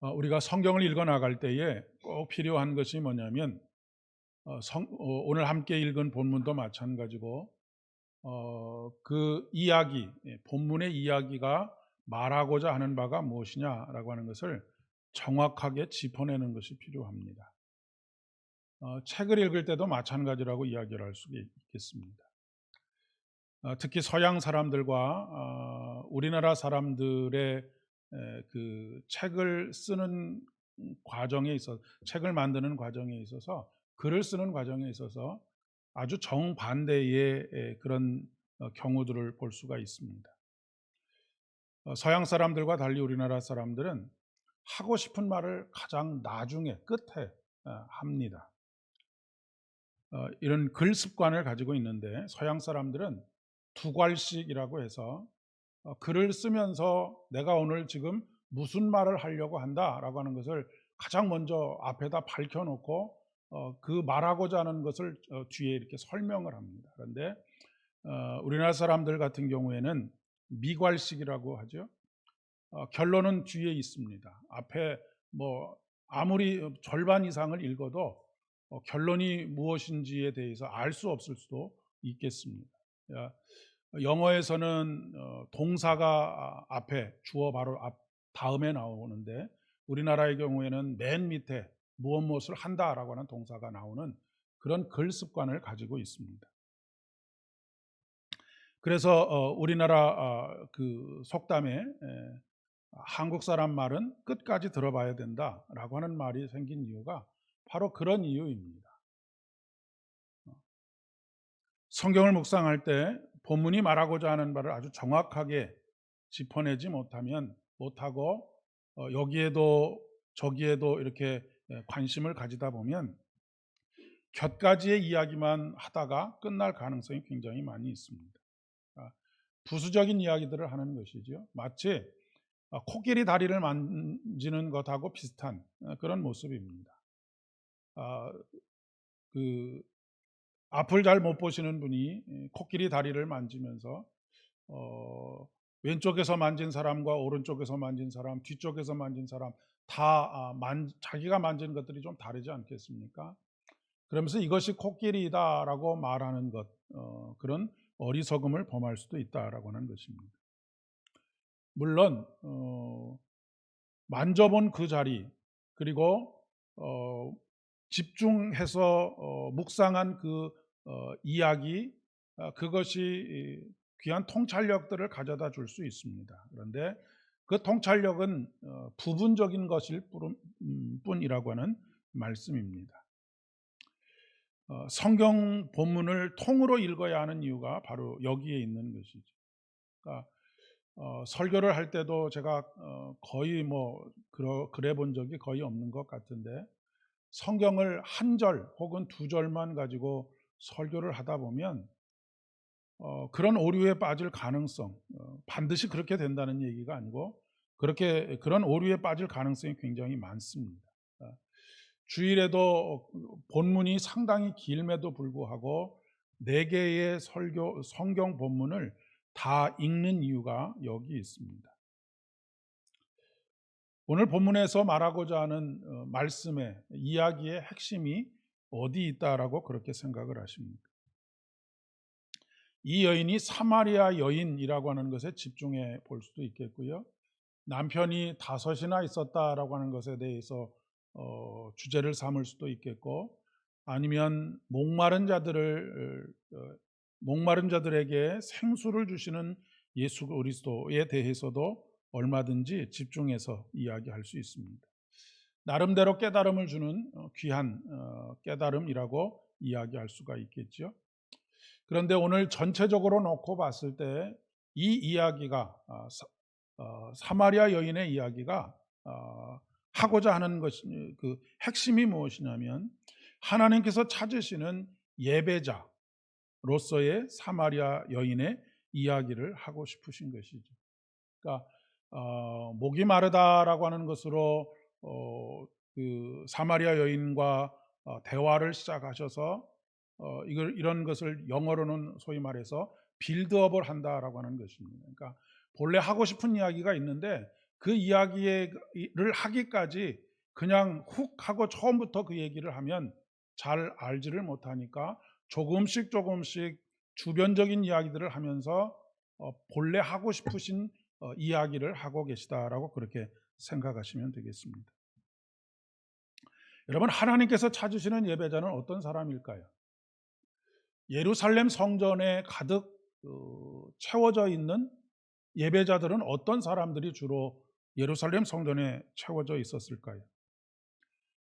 우리가 성경을 읽어 나갈 때에 꼭 필요한 것이 뭐냐면 오늘 함께 읽은 본문도 마찬가지고 그 이야기, 본문의 이야기가 말하고자 하는 바가 무엇이냐라고 하는 것을 정확하게 짚어내는 것이 필요합니다. 책을 읽을 때도 마찬가지라고 이야기를 할 수 있겠습니다. 특히 서양 사람들과 우리나라 사람들의 그 책을 쓰는 과정에 있어서, 책을 만드는 과정에 있어서, 글을 쓰는 과정에 있어서 아주 정반대의 그런 경우들을 볼 수가 있습니다. 서양 사람들과 달리 우리나라 사람들은 하고 싶은 말을 가장 나중에 끝에 합니다. 이런 글 습관을 가지고 있는데, 서양 사람들은 두괄식이라고 해서 글을 쓰면서 내가 오늘 지금 무슨 말을 하려고 한다라고 하는 것을 가장 먼저 앞에다 밝혀놓고 그 말하고자 하는 것을 뒤에 이렇게 설명을 합니다. 그런데 우리나라 사람들 같은 경우에는 미괄식이라고 하죠. 결론은 뒤에 있습니다. 앞에 뭐 아무리 절반 이상을 읽어도 결론이 무엇인지에 대해서 알 수 없을 수도 있겠습니다. 영어에서는 동사가 앞에 주어 바로 다음에 나오는데, 우리나라의 경우에는 맨 밑에 무엇을 한다라고 하는 동사가 나오는 그런 글 습관을 가지고 있습니다. 그래서 우리나라 그 속담에 한국 사람 말은 끝까지 들어봐야 된다라고 하는 말이 생긴 이유가 바로 그런 이유입니다. 성경을 묵상할 때 본문이 말하고자 하는 바를 아주 정확하게 짚어내지 못하고 여기에도 저기에도 이렇게 관심을 가지다 보면 곁가지의 이야기만 하다가 끝날 가능성이 굉장히 많이 있습니다. 부수적인 이야기들을 하는 것이죠. 마치 코끼리 다리를 만지는 것하고 비슷한 그런 모습입니다. 그 앞을 잘 못 보시는 분이 코끼리 다리를 만지면서 왼쪽에서 만진 사람과 오른쪽에서 만진 사람, 뒤쪽에서 만진 사람 다 자기가 만진 것들이 좀 다르지 않겠습니까? 그러면서 이것이 코끼리다라고 말하는 것, 그런 어리석음을 범할 수도 있다라고 하는 것입니다. 물론 만져본 그 자리, 그리고 집중해서 묵상한 그 이야기, 그것이 귀한 통찰력들을 가져다 줄 수 있습니다. 그런데 그 통찰력은 부분적인 것일 뿐이라고 하는 말씀입니다. 성경 본문을 통으로 읽어야 하는 이유가 바로 여기에 있는 것이죠. 그러니까 설교를 할 때도 제가 거의 그래 본 적이 거의 없는 것 같은데, 성경을 한 절 혹은 두 절만 가지고 설교를 하다 보면 그런 오류에 빠질 가능성, 반드시 그렇게 된다는 얘기가 아니고 그런 오류에 빠질 가능성이 굉장히 많습니다. 주일에도 본문이 상당히 길음에도 불구하고 4개의 성경 본문을 다 읽는 이유가 여기 있습니다. 오늘 본문에서 말하고자 하는 말씀의 이야기의 핵심이 어디 있다라고 그렇게 생각을 하십니까? 이 여인이 사마리아 여인이라고 하는 것에 집중해 볼 수도 있겠고요. 남편이 5이나 있었다라고 하는 것에 대해서 주제를 삼을 수도 있겠고, 아니면 목마른 자들에게 생수를 주시는 예수 그리스도에 대해서도 얼마든지 집중해서 이야기할 수 있습니다. 나름대로 깨달음을 주는 귀한 깨달음이라고 이야기할 수가 있겠죠. 그런데 오늘 전체적으로 놓고 봤을 때 이 이야기가 사마리아 여인의 이야기가 하고자 하는 그 핵심이 무엇이냐면, 하나님께서 찾으시는 예배자로서의 사마리아 여인의 이야기를 하고 싶으신 것이죠. 그러니까 목이 마르다라고 하는 것으로 그 사마리아 여인과 대화를 시작하셔서 이런 것을 영어로는 소위 말해서 빌드업을 한다라고 하는 것입니다. 그러니까 본래 하고 싶은 이야기가 있는데 그 이야기를 하기까지 그냥 훅 하고 처음부터 그 얘기를 하면 잘 알지를 못하니까 조금씩 조금씩 주변적인 이야기들을 하면서 본래 하고 싶으신 이야기를 하고 계시다라고 그렇게 생각하시면 되겠습니다. 여러분, 하나님께서 찾으시는 예배자는 어떤 사람일까요? 예루살렘 성전에 가득 채워져 있는 예배자들은 어떤 사람들이 주로 예루살렘 성전에 채워져 있었을까요?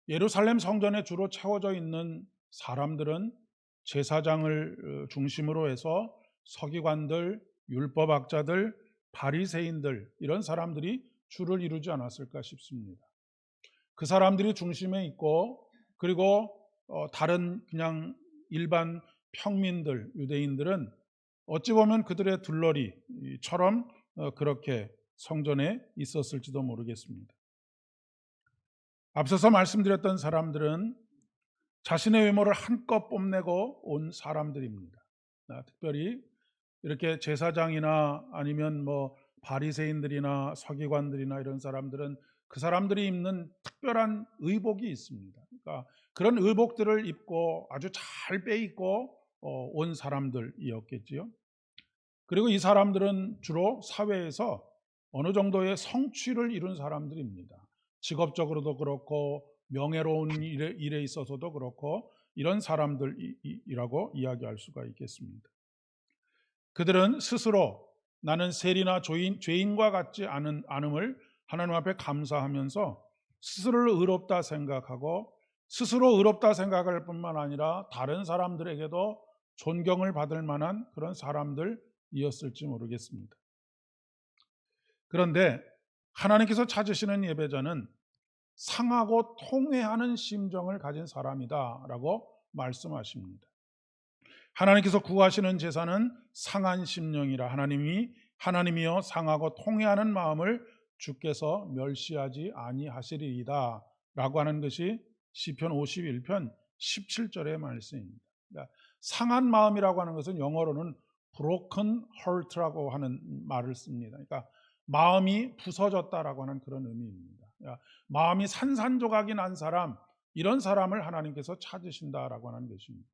예루살렘 성전에 주로 채워져 있는 사람들은 제사장을 중심으로 해서 서기관들, 율법학자들, 바리새인들, 이런 사람들이 주를 이루지 않았을까 싶습니다. 그 사람들이 중심에 있고, 그리고 다른 그냥 일반 평민들, 유대인들은 어찌 보면 그들의 들러리처럼 그렇게 성전에 있었을지도 모르겠습니다. 앞서서 말씀드렸던 사람들은 자신의 외모를 한껏 뽐내고 온 사람들입니다. 특별히 이렇게 제사장이나 아니면 뭐 바리새인들이나 서기관들이나 이런 사람들은 그 사람들이 입는 특별한 의복이 있습니다. 그러니까 그런 의복들을 입고 아주 잘 빼입고 온 사람들이었겠지요. 그리고 이 사람들은 주로 사회에서 어느 정도의 성취를 이룬 사람들입니다. 직업적으로도 그렇고 명예로운 일에 있어서도 그렇고 이런 사람들이라고 이야기할 수가 있겠습니다. 그들은 스스로 나는 세리나 죄인과 같지 않음을 하나님 앞에 감사하면서 스스로를 의롭다 생각하고, 스스로 의롭다 생각할 뿐만 아니라 다른 사람들에게도 존경을 받을 만한 그런 사람들이었을지 모르겠습니다. 그런데 하나님께서 찾으시는 예배자는 상하고 통회하는 심정을 가진 사람이다라고 말씀하십니다. 하나님께서 구하시는 제사는 상한 심령이라, 하나님이여 상하고 통회하는 마음을 주께서 멸시하지 아니하시리이다 라고 하는 것이 시편 51편 17절의 말씀입니다. 그러니까 상한 마음이라고 하는 것은 영어로는 broken heart라고 하는 말을 씁니다. 그러니까 마음이 부서졌다라고 하는 그런 의미입니다. 그러니까 마음이 산산조각이 난 사람, 이런 사람을 하나님께서 찾으신다라고 하는 것입니다.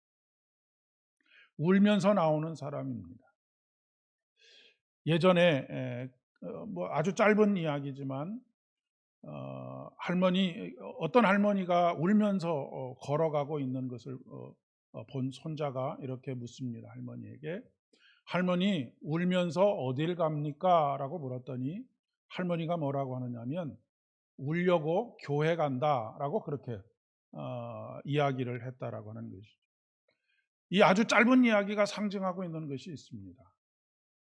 울면서 나오는 사람입니다. 예전에 뭐 아주 짧은 이야기지만 어떤 할머니가 울면서 걸어가고 있는 것을 본 손자가 이렇게 묻습니다. 할머니에게, 할머니 울면서 어딜 갑니까? 라고 물었더니 할머니가 뭐라고 하느냐면 울려고 교회 간다라고 그렇게 이야기를 했다라고 하는 것이죠. 이 아주 짧은 이야기가 상징하고 있는 것이 있습니다.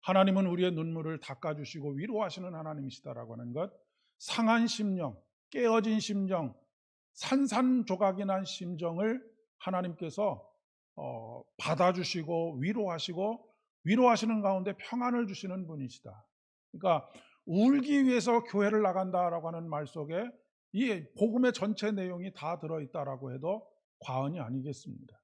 하나님은 우리의 눈물을 닦아주시고 위로하시는 하나님이시다라고 하는 것, 상한 심령, 깨어진 심정, 산산조각이 난 심정을 하나님께서 받아주시고 위로하시는 가운데 평안을 주시는 분이시다. 그러니까 울기 위해서 교회를 나간다라고 하는 말 속에 이 복음의 전체 내용이 다 들어있다라고 해도 과언이 아니겠습니다.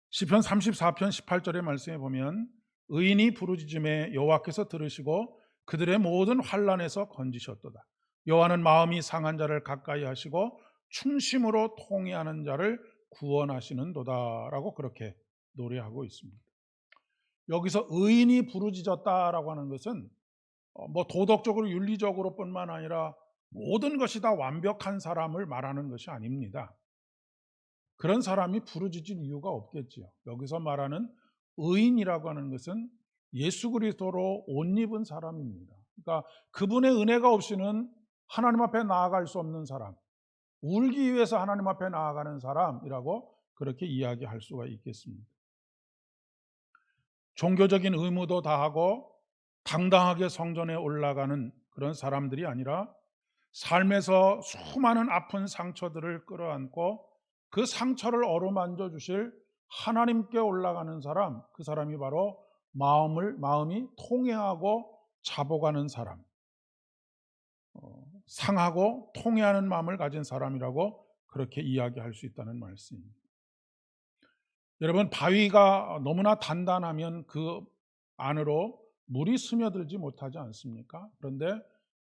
시편 34편 18절의 말씀에 보면 의인이 부르짖음에 여호와께서 들으시고 그들의 모든 환난에서 건지셨도다. 여호와는 마음이 상한 자를 가까이 하시고 충심으로 통회하는 자를 구원하시는도다라고 그렇게 노래하고 있습니다. 여기서 의인이 부르짖었다라고 하는 것은 뭐 도덕적으로 윤리적으로 뿐만 아니라 모든 것이 다 완벽한 사람을 말하는 것이 아닙니다. 그런 사람이 부르짖을 이유가 없겠지요. 여기서 말하는 의인이라고 하는 것은 예수 그리스도로 옷 입은 사람입니다. 그러니까 그분의 은혜가 없이는 하나님 앞에 나아갈 수 없는 사람, 울기 위해서 하나님 앞에 나아가는 사람이라고 그렇게 이야기할 수가 있겠습니다. 종교적인 의무도 다하고 당당하게 성전에 올라가는 그런 사람들이 아니라 삶에서 수많은 아픈 상처들을 끌어안고 그 상처를 어루만져 주실 하나님께 올라가는 사람, 그 사람이 바로 마음이 통회하고 자복하는 사람, 상하고 통회하는 마음을 가진 사람이라고 그렇게 이야기할 수 있다는 말씀입니다. 여러분, 바위가 너무나 단단하면 그 안으로 물이 스며들지 못하지 않습니까? 그런데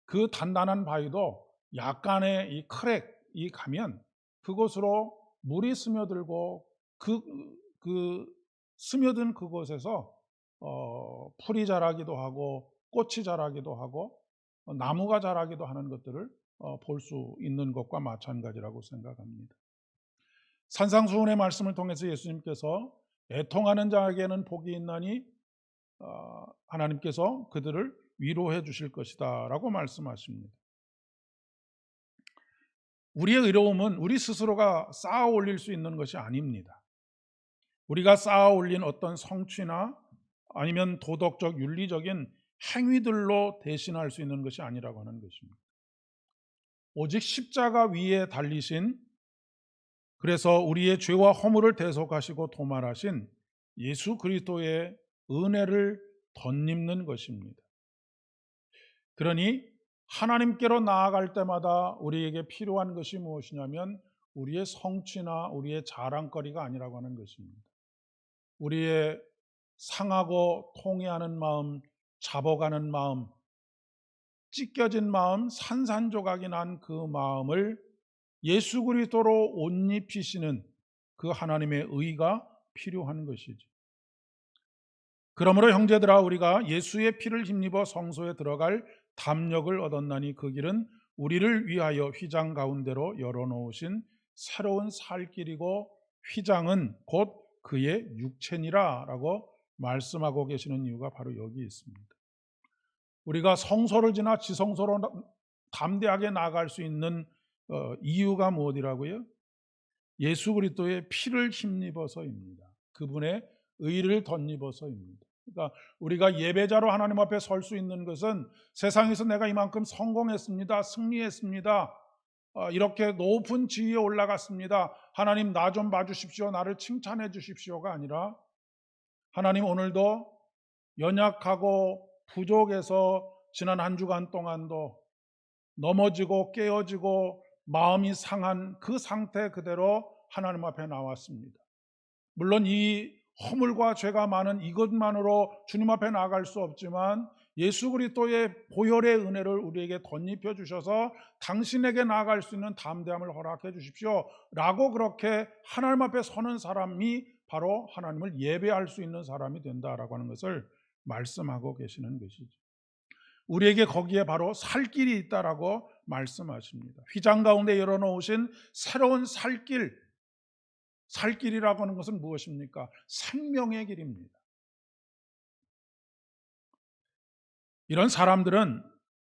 그 단단한 바위도 약간의 이 크랙이 가면 그곳으로 물이 스며들고 그 스며든 그곳에서 풀이 자라기도 하고 꽃이 자라기도 하고 나무가 자라기도 하는 것들을 볼 수 있는 것과 마찬가지라고 생각합니다. 산상수훈의 말씀을 통해서 예수님께서 애통하는 자에게는 복이 있나니 하나님께서 그들을 위로해 주실 것이다 라고 말씀하십니다. 우리의 의로움은 우리 스스로가 쌓아 올릴 수 있는 것이 아닙니다. 우리가 쌓아 올린 어떤 성취나 아니면 도덕적 윤리적인 행위들로 대신할 수 있는 것이 아니라고 하는 것입니다. 오직 십자가 위에 달리신, 그래서 우리의 죄와 허물을 대속하시고 도말하신 예수 그리스도의 은혜를 덧입는 것입니다. 그러니 하나님께로 나아갈 때마다 우리에게 필요한 것이 무엇이냐면 우리의 성취나 우리의 자랑거리가 아니라고 하는 것입니다. 우리의 상하고 통해하는 마음, 잡아가는 마음, 찢겨진 마음, 산산조각이 난 그 마음을 예수 그리스도로 옷 입히시는 그 하나님의 의가 필요한 것이죠. 그러므로 형제들아, 우리가 예수의 피를 힘입어 성소에 들어갈 담력을 얻었나니 그 길은 우리를 위하여 휘장 가운데로 열어놓으신 새로운 살 길이고 휘장은 곧 그의 육체니라 라고 말씀하고 계시는 이유가 바로 여기 있습니다. 우리가 성소를 지나 지성소로 담대하게 나아갈 수 있는 이유가 무엇이라고요? 예수 그리스도의 피를 힘입어서입니다. 그분의 의를 덧입어서입니다. 그러니까 우리가 예배자로 하나님 앞에 설 수 있는 것은 세상에서 내가 이만큼 성공했습니다, 승리했습니다, 이렇게 높은 지위에 올라갔습니다, 하나님 나 좀 봐주십시오, 나를 칭찬해 주십시오가 아니라 하나님 오늘도 연약하고 부족해서 지난 한 주간 동안도 넘어지고 깨어지고 마음이 상한 그 상태 그대로 하나님 앞에 나왔습니다. 물론 이 허물과 죄가 많은 이것만으로 주님 앞에 나아갈 수 없지만 예수 그리스도의 보혈의 은혜를 우리에게 덧입혀 주셔서 당신에게 나아갈 수 있는 담대함을 허락해 주십시오 라고 그렇게 하나님 앞에 서는 사람이 바로 하나님을 예배할 수 있는 사람이 된다라고 하는 것을 말씀하고 계시는 것이죠. 우리에게 거기에 바로 살 길이 있다라고 말씀하십니다. 휘장 가운데 열어놓으신 새로운 살 길이라고 하는 것은 무엇입니까? 생명의 길입니다. 이런 사람들은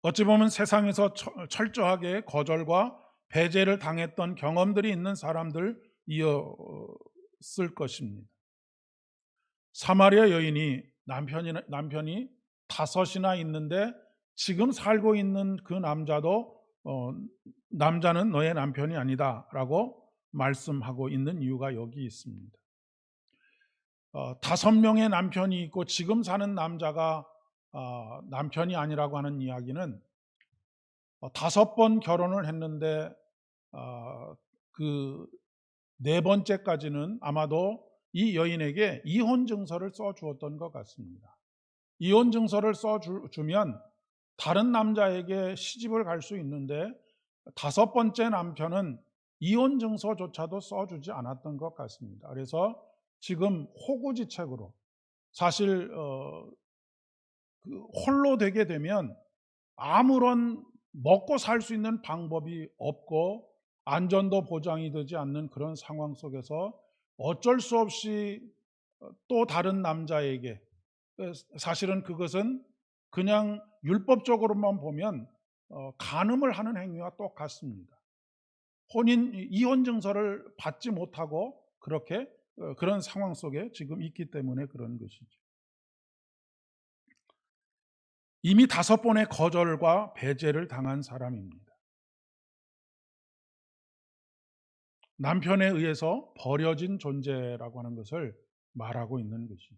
어찌 보면 세상에서 철저하게 거절과 배제를 당했던 경험들이 있는 사람들이었을 것입니다. 사마리아 여인이 남편이 5이나 있는데 지금 살고 있는 그 남자는 너의 남편이 아니다라고 말씀하고 있는 이유가 여기 있습니다. 5명의 남편이 있고 지금 사는 남자가 남편이 아니라고 하는 이야기는 5번 결혼을 했는데 그 4번째까지는 아마도 이 여인에게 이혼 증서를 써주었던 것 같습니다. 이혼 증서를 써주면 다른 남자에게 시집을 갈 수 있는데 5번째 남편은 이혼 증서조차도 써주지 않았던 것 같습니다. 그래서 지금 호구지책으로 사실 홀로 되게 되면 아무런 먹고 살 수 있는 방법이 없고 안전도 보장이 되지 않는 그런 상황 속에서 어쩔 수 없이 또 다른 남자에게, 사실은 그것은 그냥 율법적으로만 보면 간음을 하는 행위와 똑같습니다. 이혼 증서를 받지 못하고 그렇게 그런 상황 속에 지금 있기 때문에 그런 것이죠. 이미 5번의 거절과 배제를 당한 사람입니다. 남편에 의해서 버려진 존재라고 하는 것을 말하고 있는 것이죠.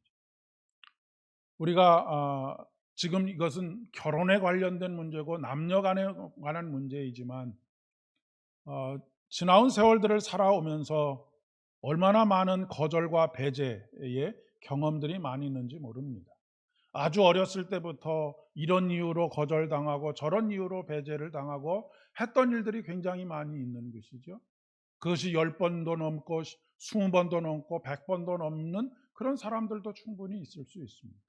우리가 지금 이것은 결혼에 관련된 문제고 남녀 간에 관한 문제이지만 지나온 세월들을 살아오면서 얼마나 많은 거절과 배제의 경험들이 많이 있는지 모릅니다. 아주 어렸을 때부터 이런 이유로 거절당하고 저런 이유로 배제를 당하고 했던 일들이 굉장히 많이 있는 것이죠. 그것이 10번도 넘고 20번도 넘고 100번도 넘는 그런 사람들도 충분히 있을 수 있습니다.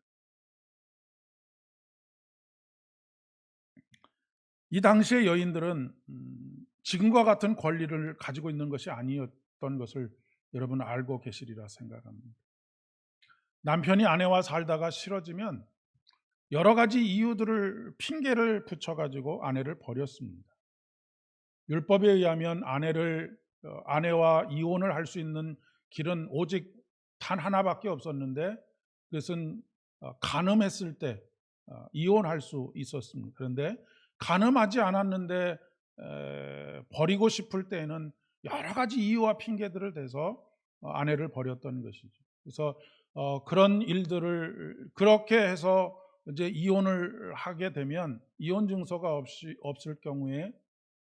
이 당시의 여인들은 지금과 같은 권리를 가지고 있는 것이 아니었던 것을 여러분 알고 계시리라 생각합니다. 남편이 아내와 살다가 싫어지면 여러 가지 이유들을 핑계를 붙여 가지고 아내를 버렸습니다. 율법에 의하면 아내와 이혼을 할 수 있는 길은 오직 단 하나밖에 없었는데, 그것은 간음했을 때 이혼할 수 있었습니다. 그런데 간음하지 않았는데 버리고 싶을 때에는 여러 가지 이유와 핑계들을 대서 아내를 버렸던 것이죠. 그래서 그런 일들을 그렇게 해서 이제 이혼을 하게 되면 이혼 증서가 없을 경우에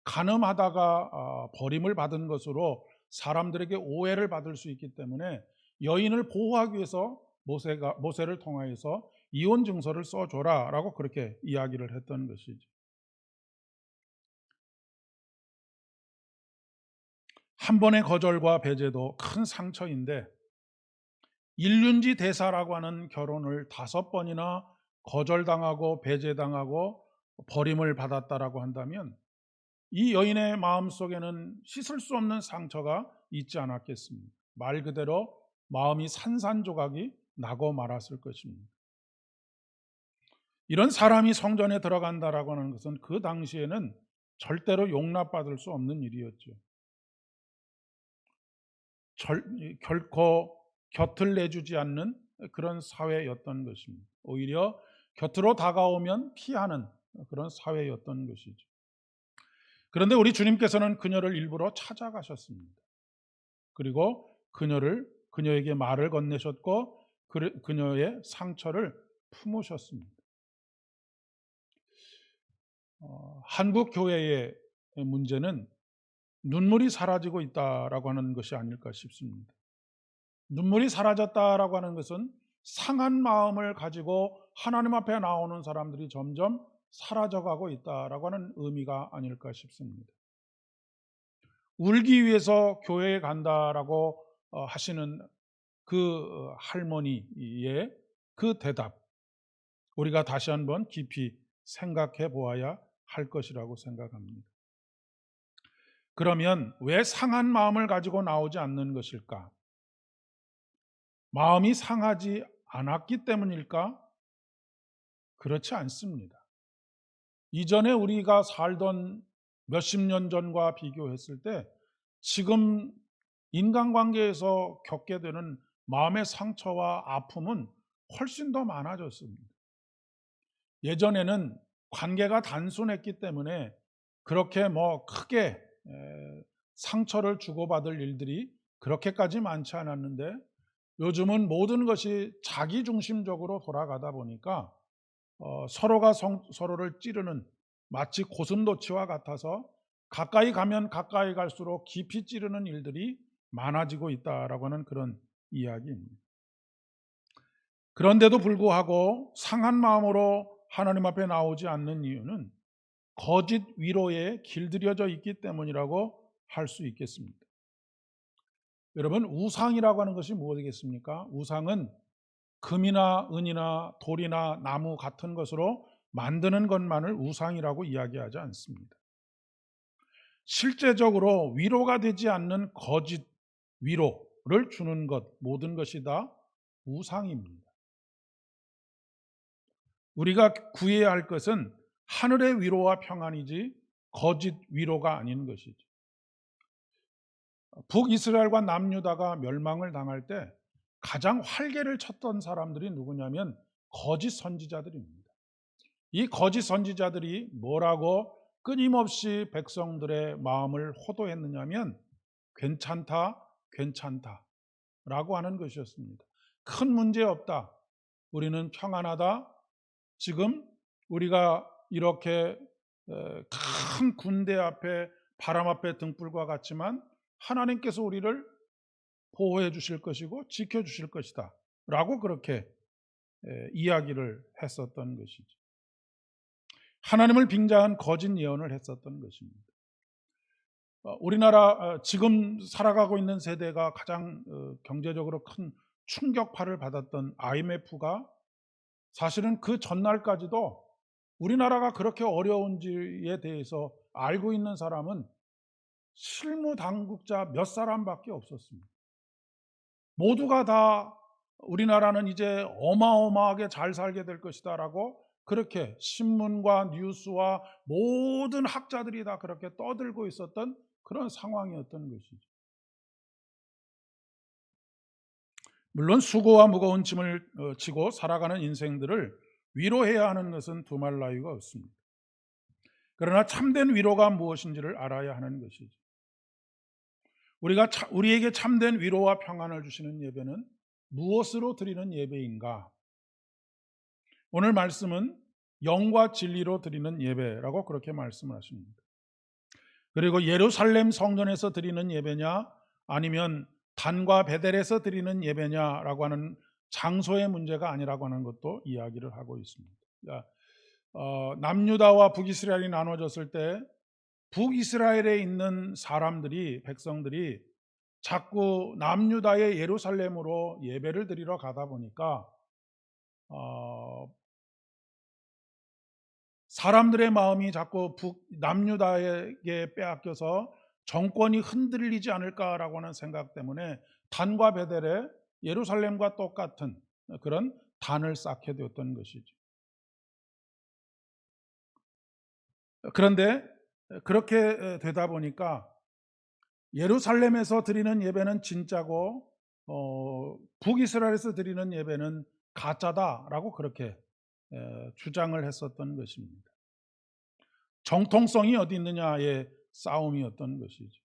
간음하다가 버림을 받은 것으로 사람들에게 오해를 받을 수 있기 때문에 여인을 보호하기 위해서 모세를 통하여서 이혼 증서를 써줘라라고 그렇게 이야기를 했던 것이죠. 한 번의 거절과 배제도 큰 상처인데, 일륜지 대사라고 하는 결혼을 5번이나 거절당하고 배제당하고 버림을 받았다라고 한다면 이 여인의 마음속에는 씻을 수 없는 상처가 있지 않았겠습니까? 말 그대로 마음이 산산조각이 나고 말았을 것입니다. 이런 사람이 성전에 들어간다라고 하는 것은 그 당시에는 절대로 용납받을 수 없는 일이었죠. 결코 곁을 내주지 않는 그런 사회였던 것입니다. 오히려 곁으로 다가오면 피하는 그런 사회였던 것이죠. 그런데 우리 주님께서는 그녀를 일부러 찾아가셨습니다. 그리고 그녀에게 말을 건네셨고 그녀의 상처를 품으셨습니다. 한국 교회의 문제는 눈물이 사라지고 있다라고 하는 것이 아닐까 싶습니다. 눈물이 사라졌다라고 하는 것은 상한 마음을 가지고 하나님 앞에 나오는 사람들이 점점 사라져가고 있다라고 하는 의미가 아닐까 싶습니다. 울기 위해서 교회에 간다라고 하시는 그 할머니의 그 대답, 우리가 다시 한번 깊이 생각해 보아야 할 것이라고 생각합니다. 그러면 왜 상한 마음을 가지고 나오지 않는 것일까? 마음이 상하지 않았기 때문일까? 그렇지 않습니다. 이전에 우리가 살던 몇십 년 전과 비교했을 때 지금 인간관계에서 겪게 되는 마음의 상처와 아픔은 훨씬 더 많아졌습니다. 예전에는 관계가 단순했기 때문에 그렇게 크게 상처를 주고받을 일들이 그렇게까지 많지 않았는데, 요즘은 모든 것이 자기중심적으로 돌아가다 보니까 서로가 서로를 찌르는, 마치 고슴도치와 같아서 가까이 가면 가까이 갈수록 깊이 찌르는 일들이 많아지고 있다라고 하는 그런 이야기입니다. 그런데도 불구하고 상한 마음으로 하나님 앞에 나오지 않는 이유는 거짓 위로에 길들여져 있기 때문이라고 할 수 있겠습니다. 여러분, 우상이라고 하는 것이 무엇이겠습니까? 우상은 금이나 은이나 돌이나 나무 같은 것으로 만드는 것만을 우상이라고 이야기하지 않습니다. 실제적으로 위로가 되지 않는 거짓 위로를 주는 것, 모든 것이 다 우상입니다. 우리가 구해야 할 것은 하늘의 위로와 평안이지 거짓 위로가 아닌 것이죠. 북이스라엘과 남유다가 멸망을 당할 때 가장 활개를 쳤던 사람들이 누구냐면 거짓 선지자들입니다. 이 거짓 선지자들이 뭐라고 끊임없이 백성들의 마음을 호도했느냐면 괜찮다, 괜찮다 라고 하는 것이었습니다. 큰 문제 없다. 우리는 평안하다. 지금 우리가 이렇게 큰 군대 앞에 바람 앞에 등불과 같지만 하나님께서 우리를 보호해 주실 것이고 지켜 주실 것이다 라고 그렇게 이야기를 했었던 것이죠. 하나님을 빙자한 거짓 예언을 했었던 것입니다. 우리나라 지금 살아가고 있는 세대가 가장 경제적으로 큰 충격파를 받았던 IMF가 사실은 그 전날까지도 우리나라가 그렇게 어려운지에 대해서 알고 있는 사람은 실무 당국자 몇 사람밖에 없었습니다. 모두가 다 우리나라는 이제 어마어마하게 잘 살게 될 것이다라고 그렇게 신문과 뉴스와 모든 학자들이 다 그렇게 떠들고 있었던 그런 상황이었던 것이죠. 물론 수고와 무거운 짐을 지고 살아가는 인생들을 위로해야 하는 것은 두말 나위가 없습니다. 그러나 참된 위로가 무엇인지를 알아야 하는 것이죠. 우리에게 참된 위로와 평안을 주시는 예배는 무엇으로 드리는 예배인가? 오늘 말씀은 영과 진리로 드리는 예배라고 그렇게 말씀을 하십니다. 그리고 예루살렘 성전에서 드리는 예배냐 아니면 단과 베델에서 드리는 예배냐라고 하는 장소의 문제가 아니라고 하는 것도 이야기를 하고 있습니다. 그러니까 남유다와 북이스라엘이 나눠졌을 때 북이스라엘에 있는 사람들이 백성들이 자꾸 남유다의 예루살렘으로 예배를 드리러 가다 보니까 사람들의 마음이 자꾸 남유다에게 빼앗겨서 정권이 흔들리지 않을까라고 하는 생각 때문에 단과 베델에 예루살렘과 똑같은 그런 단을 쌓게 되었던 것이죠. 그런데 그렇게 되다 보니까 예루살렘에서 드리는 예배는 진짜고 북이스라엘에서 드리는 예배는 가짜다라고 그렇게 주장을 했었던 것입니다. 정통성이 어디 있느냐의 싸움이었던 것이죠.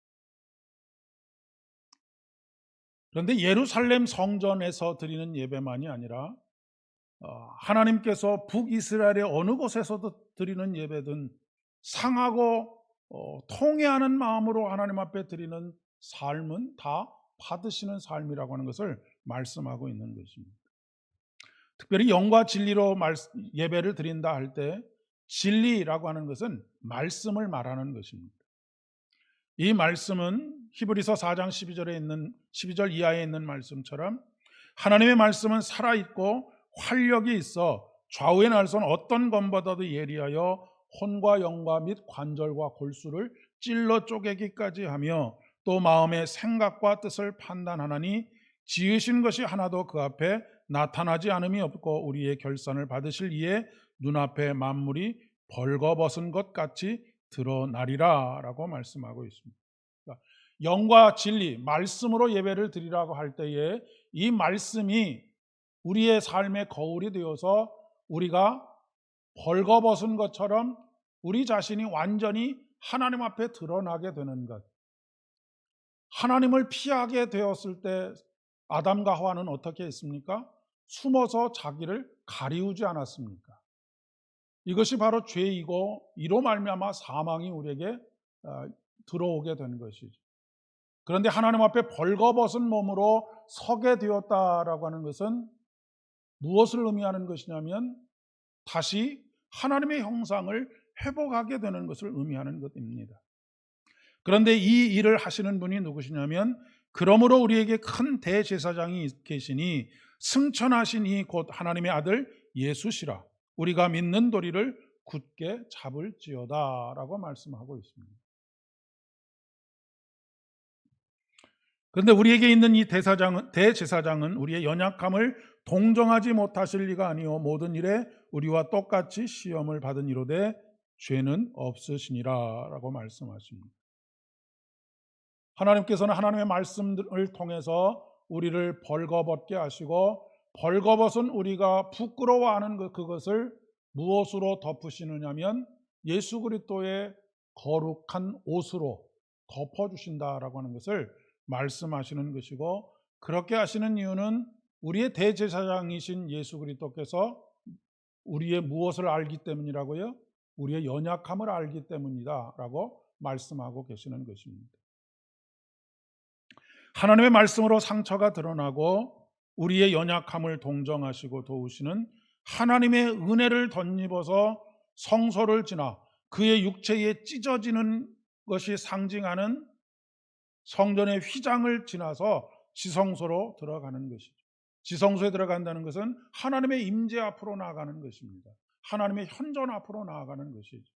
그런데 예루살렘 성전에서 드리는 예배만이 아니라 하나님께서 북이스라엘의 어느 곳에서도 드리는 예배든 상하고 통회하는 마음으로 하나님 앞에 드리는 삶은 다 받으시는 삶이라고 하는 것을 말씀하고 있는 것입니다. 특별히 영과 진리로 예배를 드린다 할 때 진리라고 하는 것은 말씀을 말하는 것입니다. 이 말씀은 히브리서 4장 12절에 있는 12절 이하에 있는 말씀처럼 하나님의 말씀은 살아있고 활력이 있어 좌우의 날선 어떤 검보다도 예리하여 혼과 영과 및 관절과 골수를 찔러 쪼개기까지 하며 또 마음의 생각과 뜻을 판단하나니 지으신 것이 하나도 그 앞에 나타나지 않음이 없고 우리의 결산을 받으실 이에 눈앞에 만물이 벌거벗은 것 같이 드러나리라 라고 말씀하고 있습니다. 그러니까 영과 진리, 말씀으로 예배를 드리라고 할 때에 이 말씀이 우리의 삶의 거울이 되어서 우리가 벌거벗은 것처럼 우리 자신이 완전히 하나님 앞에 드러나게 되는 것. 하나님을 피하게 되었을 때 아담과 하와는 어떻게 했습니까? 숨어서 자기를 가리우지 않았습니까? 이것이 바로 죄이고 이로 말미암아 사망이 우리에게 들어오게 된 것이죠. 그런데 하나님 앞에 벌거벗은 몸으로 서게 되었다라고 하는 것은 무엇을 의미하는 것이냐면 다시 하나님의 형상을 회복하게 되는 것을 의미하는 것입니다. 그런데 이 일을 하시는 분이 누구시냐면 그러므로 우리에게 큰 대제사장이 계시니 승천하신 이 곧 하나님의 아들 예수시라 우리가 믿는 도리를 굳게 잡을지어다 라고 말씀하고 있습니다. 그런데 우리에게 있는 이 대제사장은 우리의 연약함을 동정하지 못하실 리가 아니요 모든 일에 우리와 똑같이 시험을 받은 이로되 죄는 없으시니라 라고 말씀하십니다. 하나님께서는 하나님의 말씀을 통해서 우리를 벌거벗게 하시고 벌거벗은 우리가 부끄러워하는 그것을 무엇으로 덮으시느냐면 예수 그리스도의 거룩한 옷으로 덮어주신다라고 하는 것을 말씀하시는 것이고 그렇게 하시는 이유는 우리의 대제사장이신 예수 그리스도께서 우리의 무엇을 알기 때문이라고요? 우리의 연약함을 알기 때문이다 라고 말씀하고 계시는 것입니다. 하나님의 말씀으로 상처가 드러나고 우리의 연약함을 동정하시고 도우시는 하나님의 은혜를 덧입어서 성소를 지나 그의 육체에 찢어지는 것이 상징하는 성전의 휘장을 지나서 지성소로 들어가는 것이죠. 지성소에 들어간다는 것은 하나님의 임재 앞으로 나아가는 것입니다. 하나님의 현존 앞으로 나아가는 것이죠.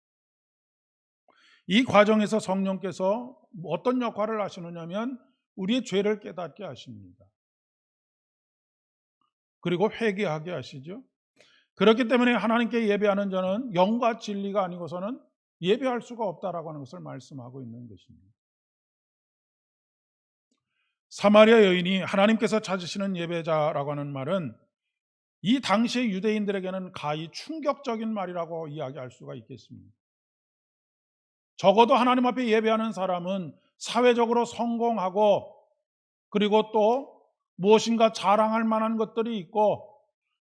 이 과정에서 성령께서 어떤 역할을 하시느냐면 우리의 죄를 깨닫게 하십니다. 그리고 회개하게 하시죠. 그렇기 때문에 하나님께 예배하는 자는 영과 진리가 아니고서는 예배할 수가 없다라고 하는 것을 말씀하고 있는 것입니다. 사마리아 여인이 하나님께서 찾으시는 예배자라고 하는 말은 이 당시의 유대인들에게는 가히 충격적인 말이라고 이야기할 수가 있겠습니다. 적어도 하나님 앞에 예배하는 사람은 사회적으로 성공하고 그리고 또 무엇인가 자랑할 만한 것들이 있고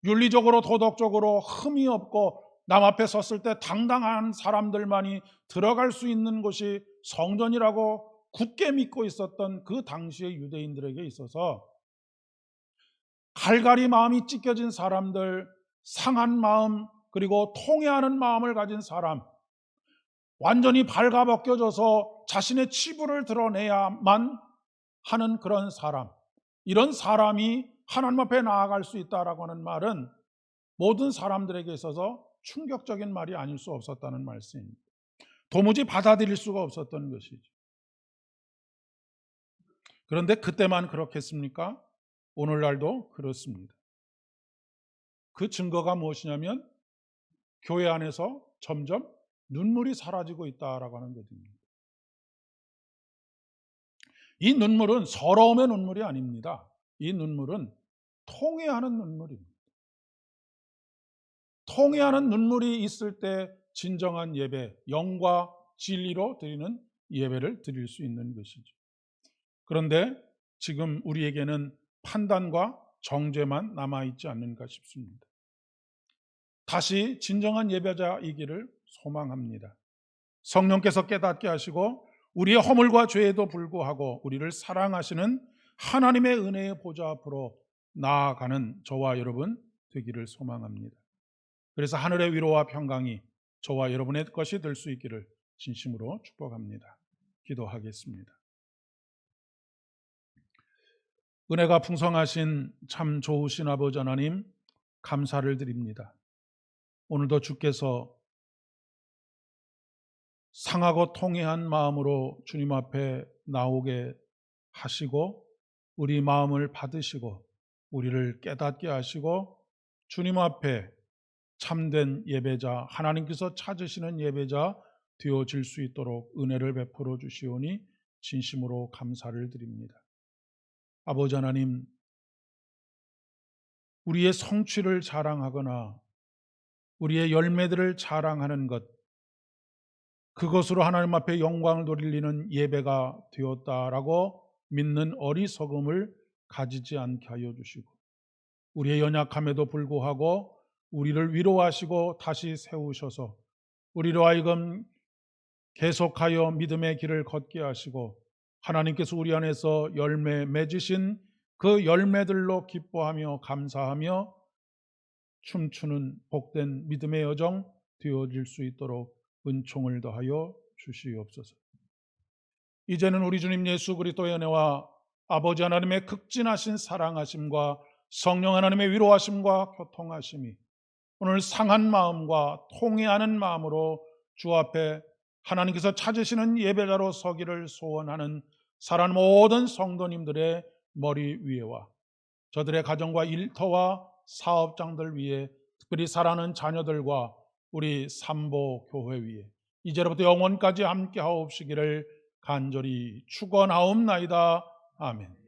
윤리적으로 도덕적으로 흠이 없고 남 앞에 섰을 때 당당한 사람들만이 들어갈 수 있는 곳이 성전이라고 굳게 믿고 있었던 그 당시의 유대인들에게 있어서 갈갈이 마음이 찢겨진 사람들, 상한 마음 그리고 통회하는 마음을 가진 사람, 완전히 발가벗겨져서 자신의 치부를 드러내야만 하는 그런 사람, 이런 사람이 하나님 앞에 나아갈 수 있다라고 하는 말은 모든 사람들에게 있어서 충격적인 말이 아닐 수 없었다는 말씀입니다. 도무지 받아들일 수가 없었던 것이죠. 그런데 그때만 그렇겠습니까? 오늘날도 그렇습니다. 그 증거가 무엇이냐면 교회 안에서 점점 눈물이 사라지고 있다라고 하는 것입니다. 이 눈물은 서러움의 눈물이 아닙니다. 이 눈물은 통회하는 눈물입니다. 통회하는 눈물이 있을 때 진정한 예배, 영과 진리로 드리는 예배를 드릴 수 있는 것이죠. 그런데 지금 우리에게는 판단과 정죄만 남아있지 않는가 싶습니다. 다시 진정한 예배자이기를 소망합니다. 성령께서 깨닫게 하시고 우리의 허물과 죄에도 불구하고 우리를 사랑하시는 하나님의 은혜의 보좌 앞으로 나아가는 저와 여러분 되기를 소망합니다. 그래서 하늘의 위로와 평강이 저와 여러분의 것이 될 수 있기를 진심으로 축복합니다. 기도하겠습니다. 은혜가 풍성하신 참 좋으신 아버지 하나님 감사를 드립니다. 오늘도 주께서 상하고 통회한 마음으로 주님 앞에 나오게 하시고 우리 마음을 받으시고 우리를 깨닫게 하시고 주님 앞에 참된 예배자, 하나님께서 찾으시는 예배자 되어질 수 있도록 은혜를 베풀어 주시오니 진심으로 감사를 드립니다. 아버지 하나님, 우리의 성취를 자랑하거나 우리의 열매들을 자랑하는 것, 그것으로 하나님 앞에 영광을 돌리는 예배가 되었다라고 믿는 어리석음을 가지지 않게 하여 주시고 우리의 연약함에도 불구하고 우리를 위로하시고 다시 세우셔서 우리로 하여금 계속하여 믿음의 길을 걷게 하시고 하나님께서 우리 안에서 열매 맺으신 그 열매들로 기뻐하며 감사하며 춤추는 복된 믿음의 여정 되어질 수 있도록 은총을 더하여 주시옵소서. 이제는 우리 주님 예수 그리스도의 은혜와 아버지 하나님의 극진하신 사랑하심과 성령 하나님의 위로하심과 교통하심이 오늘 상한 마음과 통회하는 마음으로 주 앞에 하나님께서 찾으시는 예배자로 서기를 소원하는 사랑하는 모든 성도님들의 머리 위에와 저들의 가정과 일터와 사업장들 위에 특별히 사랑하는 자녀들과 우리 삼보 교회 위에 이제로부터 영원까지 함께 하옵시기를 간절히 축원하옵나이다. 아멘.